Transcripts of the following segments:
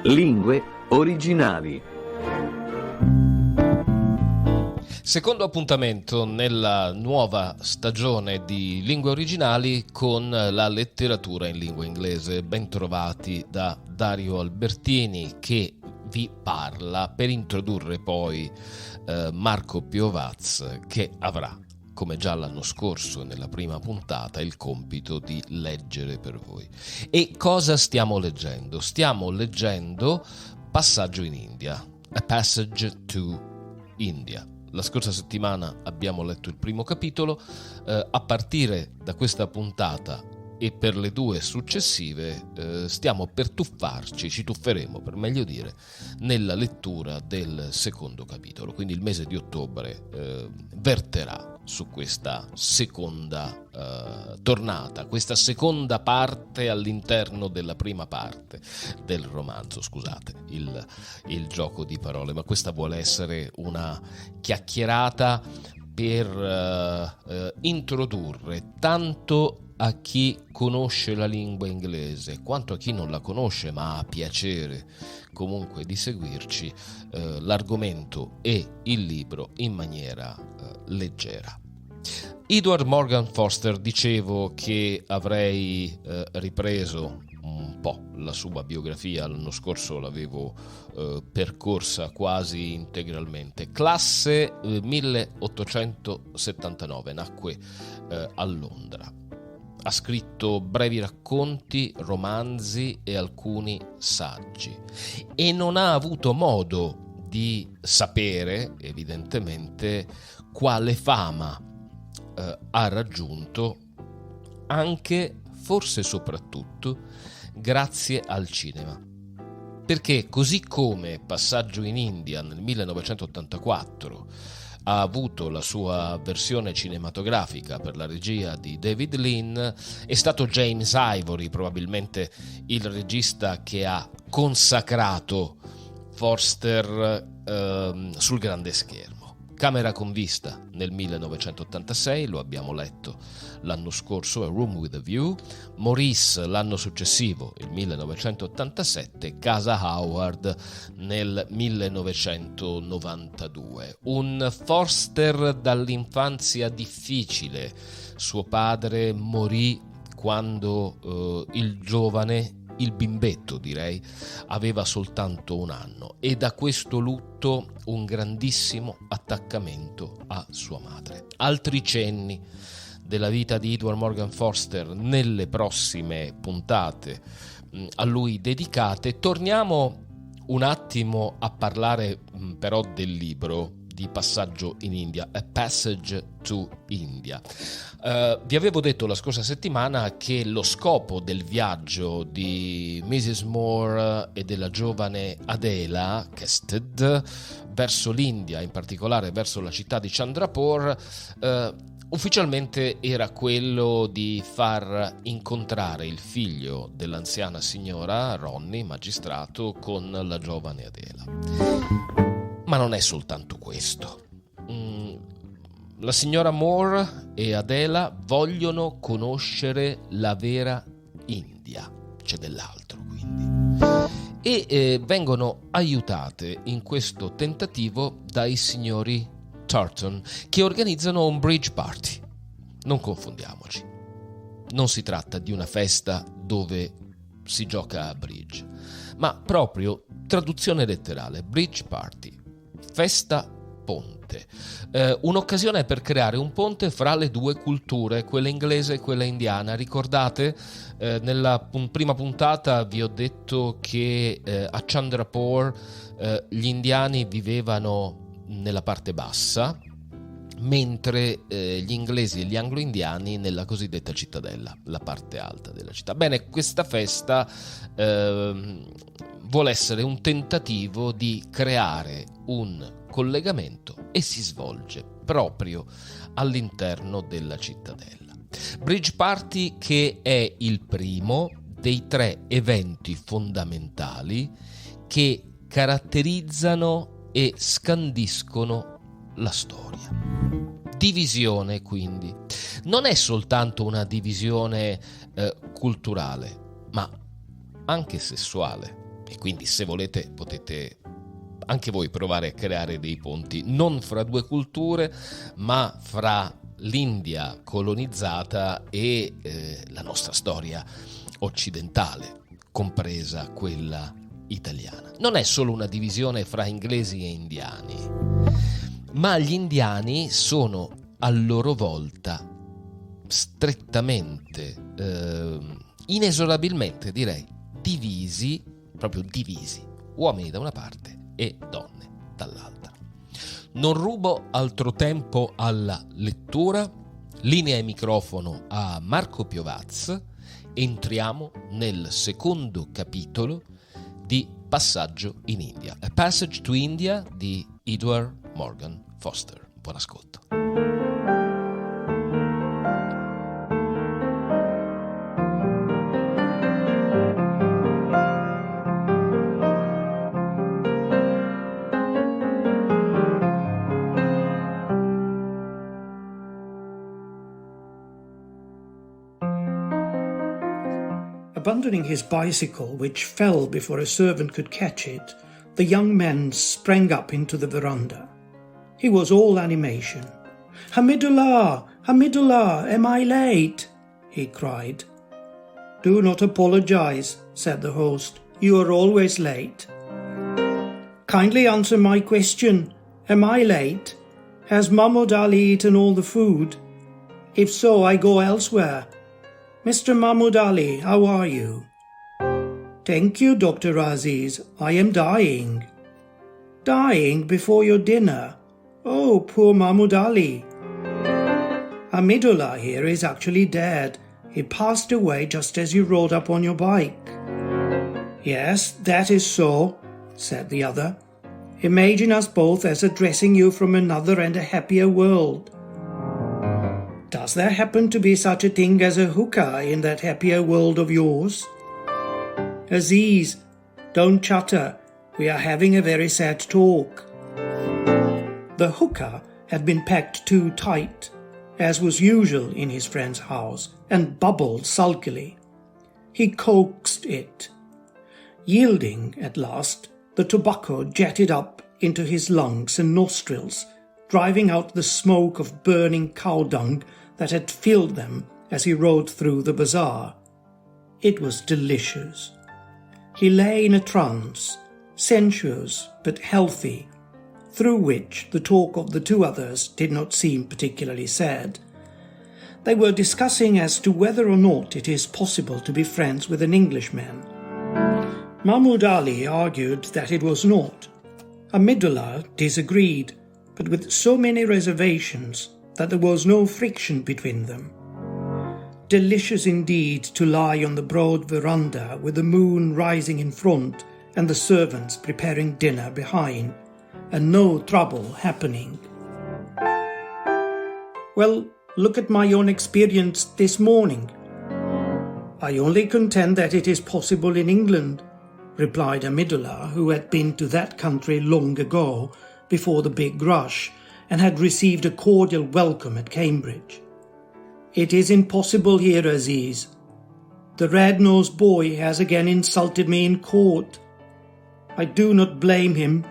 Lingue originali. Secondo appuntamento nella nuova stagione di Lingue Originali con la letteratura in lingua inglese. Bentrovati da Dario Albertini, che vi parla per introdurre poi Marco Piovaz, che avrà, come già l'anno scorso nella prima puntata, il compito di leggere per voi. E cosa stiamo leggendo? Stiamo leggendo Passaggio in India, A Passage to India. La scorsa settimana abbiamo letto il primo capitolo, a partire da questa puntata e per le due successive stiamo per ci tufferemo per meglio dire, nella lettura del secondo capitolo. Quindi il mese di ottobre verterà su questa seconda tornata, questa seconda parte all'interno della prima parte del romanzo. Scusate il gioco di parole, ma questa vuole essere una chiacchierata per introdurre tanto a chi conosce la lingua inglese quanto a chi non la conosce ma ha piacere comunque di seguirci, l'argomento e il libro in maniera leggera. E.M Morgan Forster, dicevo che avrei ripreso un po' la sua biografia, l'anno scorso l'avevo percorsa quasi integralmente. Classe 1879, nacque a Londra. Ha scritto brevi racconti, romanzi e alcuni saggi e non ha avuto modo di sapere, evidentemente, quale fama ha raggiunto, anche, forse soprattutto, grazie al cinema. Perché così come Passaggio in India nel 1984 ha avuto la sua versione cinematografica per la regia di David Lean, è stato James Ivory probabilmente il regista che ha consacrato Forster sul grande schermo. Camera con vista nel 1986, lo abbiamo letto l'anno scorso, A Room with a View. Maurice l'anno successivo, il 1987, Casa Howard nel 1992. Un Forster dall'infanzia difficile. Suo padre morì quando il bimbetto direi, aveva soltanto 1 anno, e da questo lutto un grandissimo attaccamento a sua madre. Altri cenni della vita di E.M Morgan Forster nelle prossime puntate a lui dedicate. Torniamo un attimo a parlare però del libro di Passaggio in India, A Passage to India. Vi avevo detto la scorsa settimana che lo scopo del viaggio di Mrs. Moore e della giovane Adela Kested verso l'India, in particolare verso la città di Chandrapur, ufficialmente era quello di far incontrare il figlio dell'anziana signora Ronnie, magistrato, con la giovane Adela. Ma non è soltanto questo. La signora Moore e Adela vogliono conoscere la vera India, c'è dell'altro quindi, e vengono aiutate in questo tentativo dai signori Turton, che organizzano un bridge party. Non confondiamoci, non si tratta di una festa dove si gioca a bridge, ma proprio traduzione letterale, bridge party, festa ponte, un'occasione per creare un ponte fra le due culture, quella inglese e quella indiana. Ricordate, nella prima puntata vi ho detto che a Chandrapur gli indiani vivevano nella parte bassa, mentre gli inglesi e gli anglo-indiani nella cosiddetta cittadella, la parte alta della città. Bene, questa festa vuole essere un tentativo di creare un collegamento e si svolge proprio all'interno della cittadella. Bridge Party, che è il primo dei 3 eventi fondamentali che caratterizzano e scandiscono la storia. Divisione, quindi, non è soltanto una divisione culturale, ma anche sessuale. E quindi, se volete, potete anche voi provare a creare dei ponti, non fra due culture, ma fra l'India colonizzata e la nostra storia occidentale, compresa quella italiana. Non è solo una divisione fra inglesi e indiani, ma gli indiani sono a loro volta strettamente, inesorabilmente direi, divisi, proprio divisi, uomini da una parte e donne dall'altra. Non rubo altro tempo alla lettura, linea e microfono a Marco Piovaz. Entriamo nel secondo capitolo di Passaggio in India, A Passage to India di E.M Forster. Buon ascolto. Abandoning his bicycle, which fell before a servant could catch it, the young man sprang up into the veranda. He was all animation. "Hamidullah! Hamidullah! Am I late?" he cried. "Do not apologize," said the host. "You are always late." "Kindly answer my question. Am I late? Has Mahmud Ali eaten all the food? If so, I go elsewhere. Mr. Mahmud Ali, how are you?" "Thank you, Dr. Aziz. I am dying." "Dying before your dinner? Oh, poor Mahmud Ali." "Hamidullah here is actually dead. He passed away just as you rode up on your bike." "Yes, that is so," said the other. "Imagine us both as addressing you from another and a happier world. Does there happen to be such a thing as a hookah in that happier world of yours?" "Aziz, don't chatter. We are having a very sad talk." The hookah had been packed too tight, as was usual in his friend's house, and bubbled sulkily. He coaxed it. Yielding at last, the tobacco jetted up into his lungs and nostrils, driving out the smoke of burning cow dung that had filled them as he rode through the bazaar. It was delicious. He lay in a trance, sensuous but healthy, through which the talk of the two others did not seem particularly sad. They were discussing as to whether or not it is possible to be friends with an Englishman. Mahmud Ali argued that it was not. Hamidullah disagreed, but with so many reservations that there was no friction between them. Delicious indeed to lie on the broad veranda with the moon rising in front and the servants preparing dinner behind, and no trouble happening. "Well, look at my own experience this morning." "I only contend that it is possible in England," replied Hamidullah, who had been to that country long ago, before the big rush, and had received a cordial welcome at Cambridge. "It is impossible here, Aziz. The red-nosed boy has again insulted me in court. I do not blame him.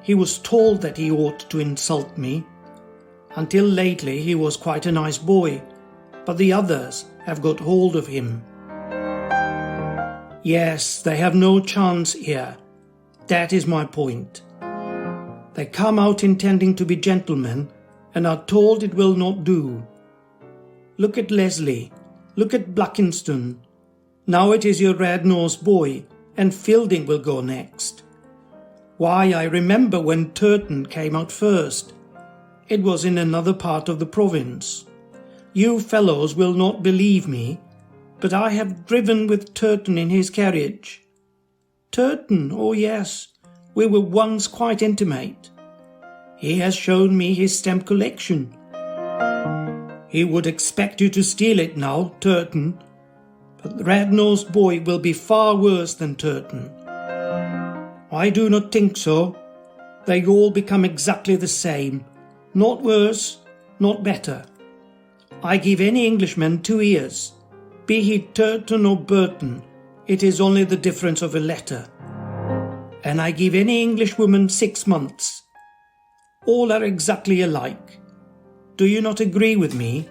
He was told that he ought to insult me. Until lately he was quite a nice boy, but the others have got hold of him. Yes, they have no chance here. That is my point. They come out intending to be gentlemen and are told it will not do. Look at Leslie, look at Blackiston. Now it is your red-nosed boy, and Fielding will go next. Why, I remember when Turton came out first. It was in another part of the province. You fellows will not believe me, but I have driven with Turton in his carriage. Turton, oh yes, we were once quite intimate. He has shown me his stamp collection. He would expect you to steal it now, Turton, but the red-nosed boy will be far worse than Turton. I do not think so. They all become exactly the same, not worse, not better. I give any Englishman 2 ears, be he Turton or Burton, it is only the difference of a letter. And I give any Englishwoman 6 months. All are exactly alike. Do you not agree with me?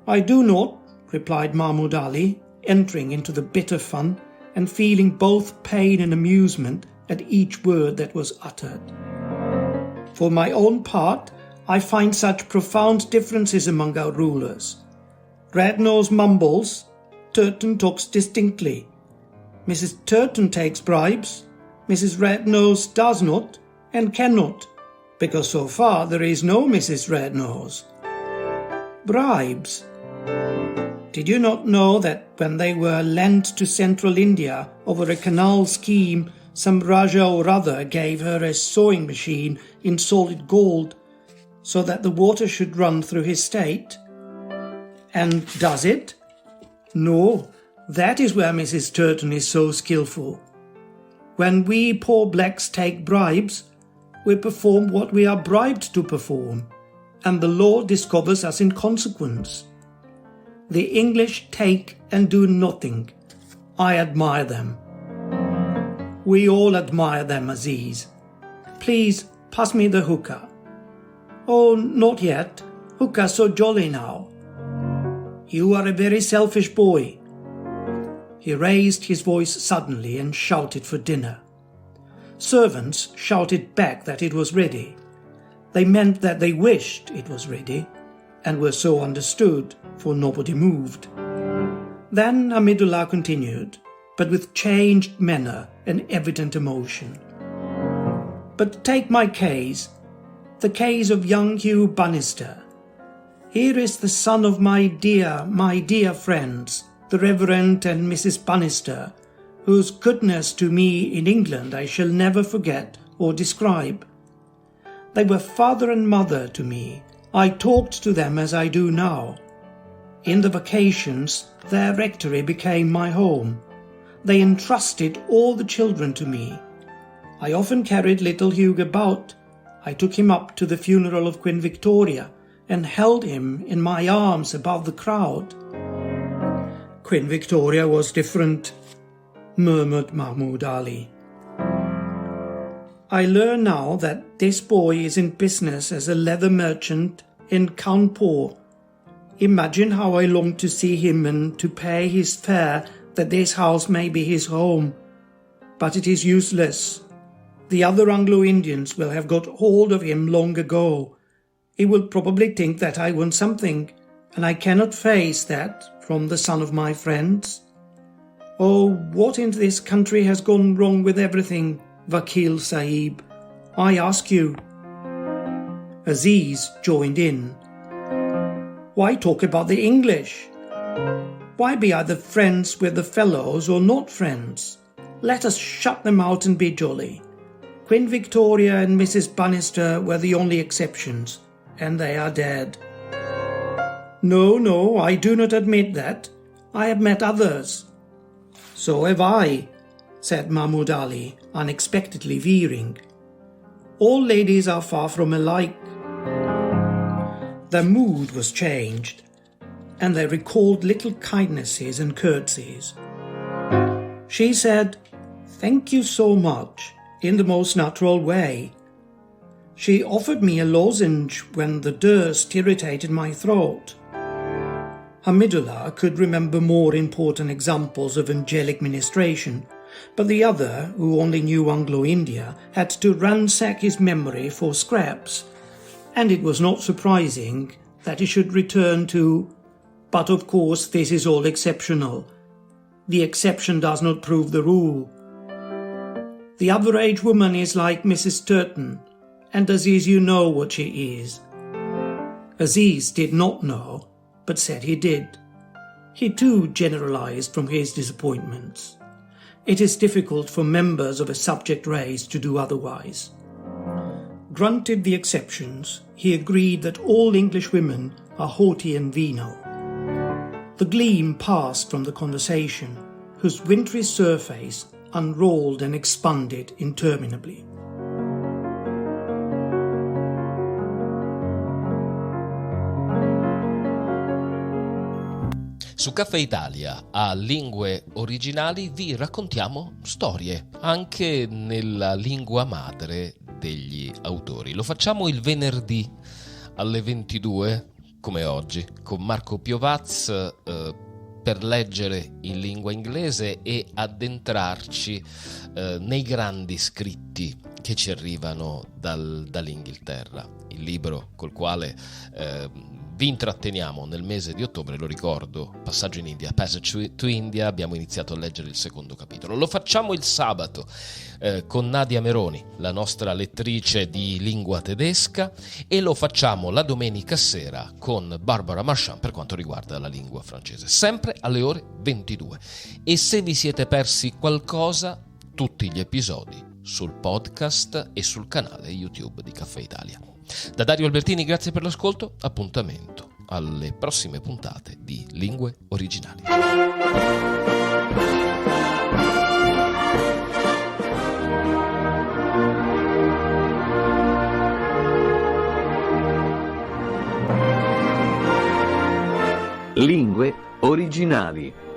I do not, replied Mahmud Ali, entering into the bitter fun and feeling both pain and amusement at each word that was uttered. For my own part, I find such profound differences among our rulers. Rednose mumbles, Turton talks distinctly. Mrs. Turton takes bribes, Mrs. Rednose does not and cannot, because so far there is no Mrs. Rednose. Bribes. Did you not know that when they were lent to Central India over a canal scheme, some Raja or other gave her a sewing machine in solid gold so that the water should run through his state? And does it? No, that is where Mrs. Turton is so skillful. When we poor blacks take bribes, we perform what we are bribed to perform, and the law discovers us in consequence. The English take and do nothing. I admire them. We all admire them, Aziz. Please pass me the hookah. Oh, not yet. Hookah's so jolly now. You are a very selfish boy. He raised his voice suddenly and shouted for dinner. Servants shouted back that it was ready. They meant that they wished it was ready, and were so understood, for nobody moved. Then Hamidullah continued, but with changed manner and evident emotion. But take my case, the case of young Hugh Bannister. Here is the son of my dear friends, the Reverend and Mrs. Bannister, whose goodness to me in England I shall never forget or describe. They were father and mother to me. I talked to them as I do now. In the vacations, their rectory became my home. They entrusted all the children to me. I often carried little Hugh about. I took him up to the funeral of Queen Victoria and held him in my arms above the crowd. Queen Victoria was different, murmured Mahmud Ali. I learn now that this boy is in business as a leather merchant in Kanpur. Imagine how I long to see him and to pay his fare that this house may be his home. But it is useless. The other Anglo-Indians will have got hold of him long ago. He will probably think that I want something, and I cannot face that from the son of my friends. Oh, what in this country has gone wrong with everything, Vakil Sahib? I ask you. Aziz joined in. Why talk about the English? Why be either friends with the fellows or not friends? Let us shut them out and be jolly. Queen Victoria and Mrs. Bannister were the only exceptions, and they are dead. No, I do not admit that. I have met others. So have I, said Mahmud Ali, unexpectedly veering. All ladies are far from alike. Their mood was changed, and they recalled little kindnesses and curtsies. She said, "Thank you so much," in the most natural way. She offered me a lozenge when the durst irritated my throat. Hamidullah could remember more important examples of angelic ministration, but the other, who only knew Anglo-India, had to ransack his memory for scraps, and it was not surprising that he should return to, "But of course this is all exceptional. The exception does not prove the rule. The average woman is like Mrs. Turton, and Aziz, you know what she is." Aziz did not know, but said he did. He too generalized from his disappointments. It is difficult for members of a subject race to do otherwise. Granted the exceptions, he agreed that all English women are haughty and venal. The gleam passed from the conversation, whose wintry surface unrolled and expanded interminably. Su Caffè Italia a Lingue Originali vi raccontiamo storie, anche nella lingua madre degli autori. Lo facciamo il venerdì alle 22, come oggi, con Marco Piovaz, per leggere in lingua inglese e addentrarci nei grandi scritti che ci arrivano dall'Inghilterra. Il libro col quale vi intratteniamo nel mese di ottobre, lo ricordo, Passaggio in India, Passaggio to India, abbiamo iniziato a leggere il secondo capitolo. Lo facciamo il sabato con Nadia Meroni, la nostra lettrice di lingua tedesca, e lo facciamo la domenica sera con Barbara Marchand per quanto riguarda la lingua francese, sempre alle ore 22. E se vi siete persi qualcosa, tutti gli episodi sul podcast e sul canale YouTube di Caffè Italia. Da Dario Albertini, grazie per l'ascolto, appuntamento alle prossime puntate di Lingue Originali. Lingue Originali.